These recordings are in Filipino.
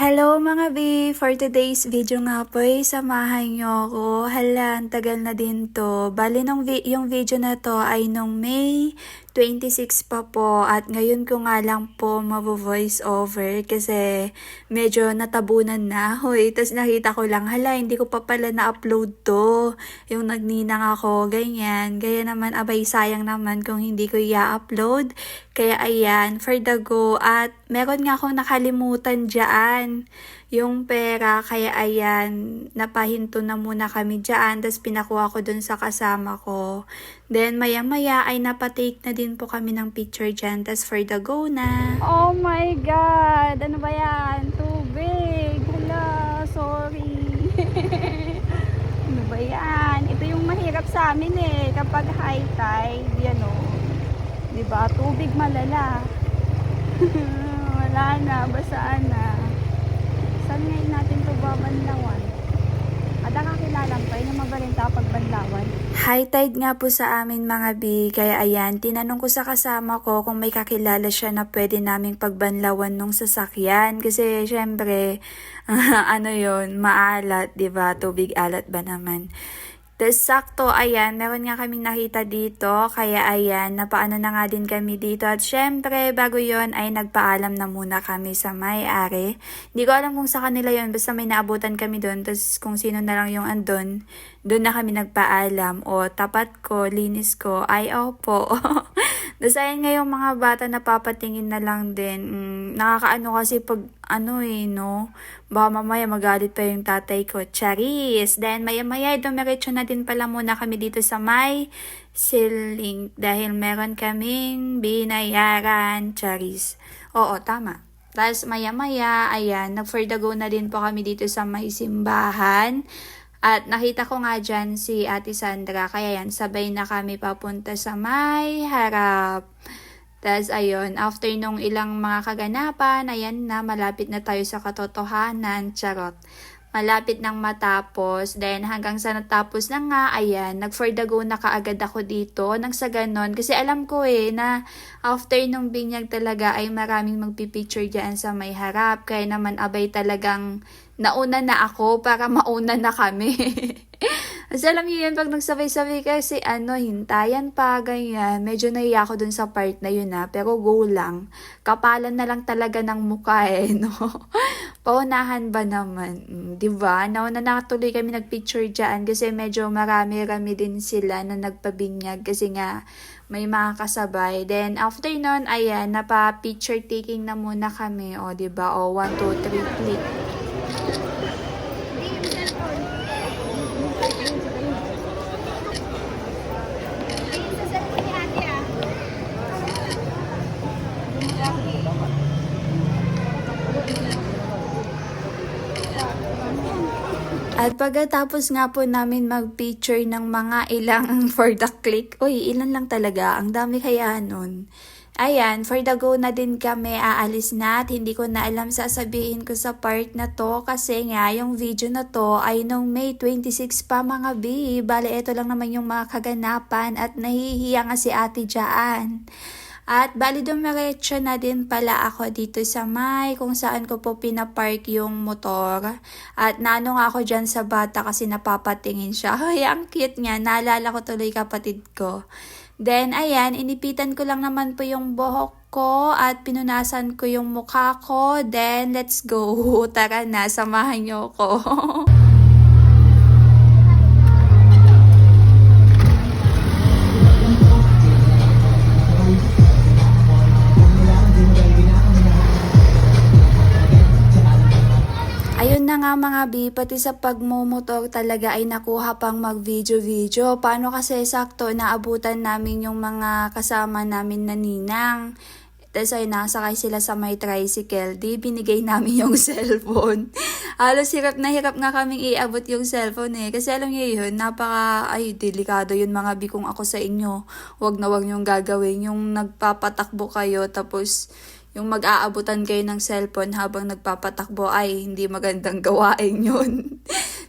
Hello mga B! For today's video nga po ay samahan nyo ako. Hala, ang tagal na din to. Bali yung video na to ay nung May 26 pa po at ngayon ko nga lang po mavo-voice over kasi medyo natabunan na. Hoy, tapos nakita ko lang, hala, hindi ko pa pala na-upload to. Yung nagninang ako, ganyan. Gaya naman, abay sayang naman kung hindi ko i-upload. Kaya ayan, for the go. At meron nga akong nakalimutan dyan yung pera. Kaya ayan, napahinto na muna kami dyan. Tapos pinakuha ko dun sa kasama ko. Then maya-maya ay napatake na din po kami ng picture dyan. Tapos for the go na. Oh my God! Ano ba yan? Tubig! Hala, sorry. Ano ba yan? Ito yung mahirap sa amin eh. Kapag high tide, yan o. Diba? Tubig malala. Wala na, basaan na. Saan ngayon natin ito babanlawan? At nakakilalang pa, na mabalinta pagbanlawan. High tide nga po sa amin mga B, kaya ayan, tinanong ko sa kasama ko kung may kakilala siya na pwede naming pagbanlawan nung sasakyan. Kasi syempre, ano yon, maalat, diba? Tubig alat ba naman? Tapos sakto, ayan, meron nga kaming nakita dito, kaya ayan, napaano na nga din kami dito. At syempre, bago yon ay nagpaalam na muna kami sa may-ari. Hindi ko alam kung sa kanila yon, basta may naabutan kami doon, tapos kung sino na lang yung andon, doon na kami nagpaalam. O, tapat ko, linis ko, ay opo. Tapos ayan nga yung mga bata napapatingin na lang din. Nakakaano kasi pag no? Baka mamaya magalit pa yung tatay ko. Charis! Then maya-maya dumiretso na din pala muna kami dito sa may ceiling. Dahil meron kaming binayaran. Charis. Oo, tama. Tapos maya-maya, ayan, nag-for the go na din po kami dito sa may simbahan. At nakita ko nga dyan si Ate Sandra, kaya yan, sabay na kami papunta sa may harap. Tapos ayun, after nung ilang mga kaganapan, ayan na, malapit na tayo sa katotohanan, charot. Malapit nang matapos, then hanggang sa natapos na nga, ayan, nag-for the go na kaagad ako dito, nang sa ganon. Kasi alam ko na after nung binyag talaga ay maraming magpipicture dyan sa may harap. Kaya naman abay talagang nauna na ako para mauna na kami. Kasi alam niyo yun, pag nagsabay-sabay kasi hintayan pa, ganyan. Medyo nahiya ako dun sa part na yun pero go lang. Kapalan na lang talaga ng mukha no? Paunahan ba naman? Diba? Nauna na tuloy kami nagpicture dyan kasi medyo marami-rami din sila na nagpabinyag kasi nga may mga kasabay. Then after nun, ayan, napa-picture taking na muna kami. O, diba? O, 1, 2, 3, click. At pagkatapos nga po namin mag-picture ng mga ilang for the click, ilan lang talaga, ang dami kaya nun. Ayan, for the go na din kami, aalis na at hindi ko na alam sasabihin ko sa part na to kasi nga yung video na to ay nung May 26 pa mga B. Bale, ito lang naman yung mga kaganapan at nahihiya nga si ate dyan. At bali dumiretso na din pala ako dito sa may kung saan ko po pinapark yung motor. At naano nga ako dyan sa bata kasi napapatingin siya. Ay, ang cute niya. Naalala ko tuloy kapatid ko. Then, ayan, inipitan ko lang naman po yung buhok ko at pinunasan ko yung mukha ko. Then, let's go. Tara na, samahan niyo ko. Ayun na nga mga B, pati sa pagmumotor talaga ay nakuha pang mag-video-video. Paano kasi sakto naabutan namin yung mga kasama namin na ninang. Tapos ay nasakay sila sa may tricycle. Di binigay namin yung cellphone. Halos hirap na hirap nga kaming iabot yung cellphone Kasi alam niyo yun, delikado yun mga B kung ako sa inyo. Wag na wag niyong gagawin. Yung nagpapatakbo kayo tapos yung mag-aabutan kayo ng cellphone habang nagpapatakbo ay hindi magandang gawain yun.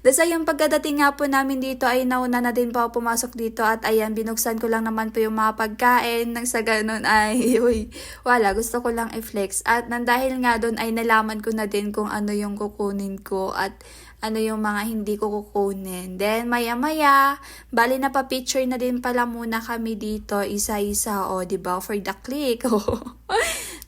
Dasa yung pagkadating nga po namin dito ay nauna na din po ako pumasok dito at ayan, binuksan ko lang naman po yung mga pagkain. Nang sa ganun ay, uy, wala, gusto ko lang i-flex. At nang dahil nga doon ay nalaman ko na din kung ano yung kukunin ko at ano yung mga hindi ko kukunin. Then, maya-maya, bali na pa-picture na din pala muna kami dito, isa-isa, o, diba, for the click,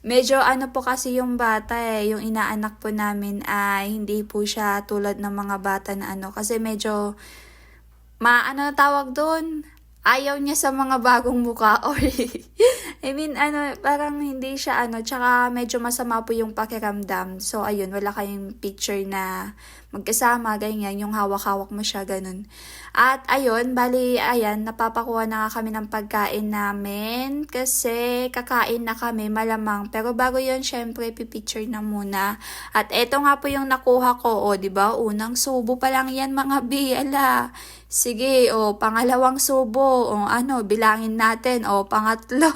Medyo ano po kasi yung bata yung inaanak po namin ay hindi po siya tulad ng mga bata na ano, kasi medyo, ano na tawag doon? Ayaw niya sa mga bagong muka or I mean ano parang hindi siya ano tsaka medyo masama po yung pakiramdam. So ayun, wala kayong picture na magkasama ganyan yung hawak-hawak mo siya ganun. At ayun, bali ayan napapakuha na nga kami ng pagkain namin kasi kakain na kami malamang. Pero bago yun syempre pipicture na muna. At eto nga po yung nakuha ko, di ba? Unang subo pa lang yan mga biyala. Sige, pangalawang subo, ano, bilangin natin, pangatlo.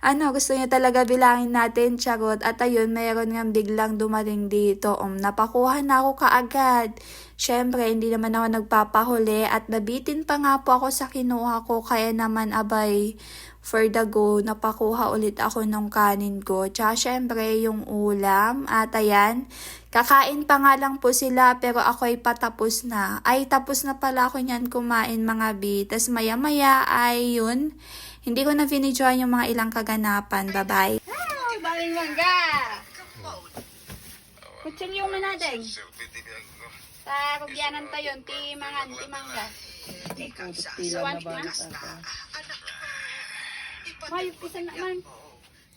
Ano, gusto niya talaga bilangin natin, charot. At ayun, mayroon nga biglang dumating dito. Napakuha na ako kaagad. Syempre, hindi naman ako nagpapahuli at nabitin pa nga po ako sa kinuha ko. Kaya naman, abay, for the go, napakuha ulit ako ng kanin ko. Tsaka syempre, yung ulam. At ayan, kakain pa nga lang po sila pero ako ay patapos na. Ay, tapos na pala ako niyan kumain mga bi. Tas maya-maya ay yun. Hindi ko na finidyoan yung mga ilang kaganapan. Bye-bye. Oh, baling mangga! Kutsilyo mo natin. Sa rugyanan tayo, ti mangga. Suwan na. Ay, pisan naman.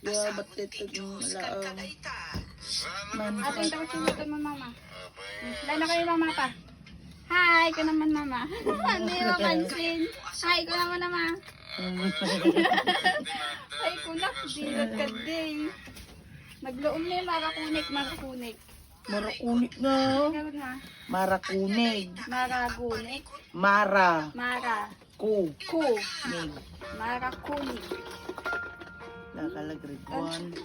Ya, ba't ito yung laang? Ato yung takot yung ito mo, mama. Lalo kayo, mama pa. Hi, ko naman, mama. Hindi mo pansin. Hi, ko naman, mama. Ay, kunak. Dilat ka din. Nagloon na yung marakunik. Marakunik na. Gawin na. Marakunig. Maragunik. Mara. Ku. Nig. Marakunik. Nakalagrid 1.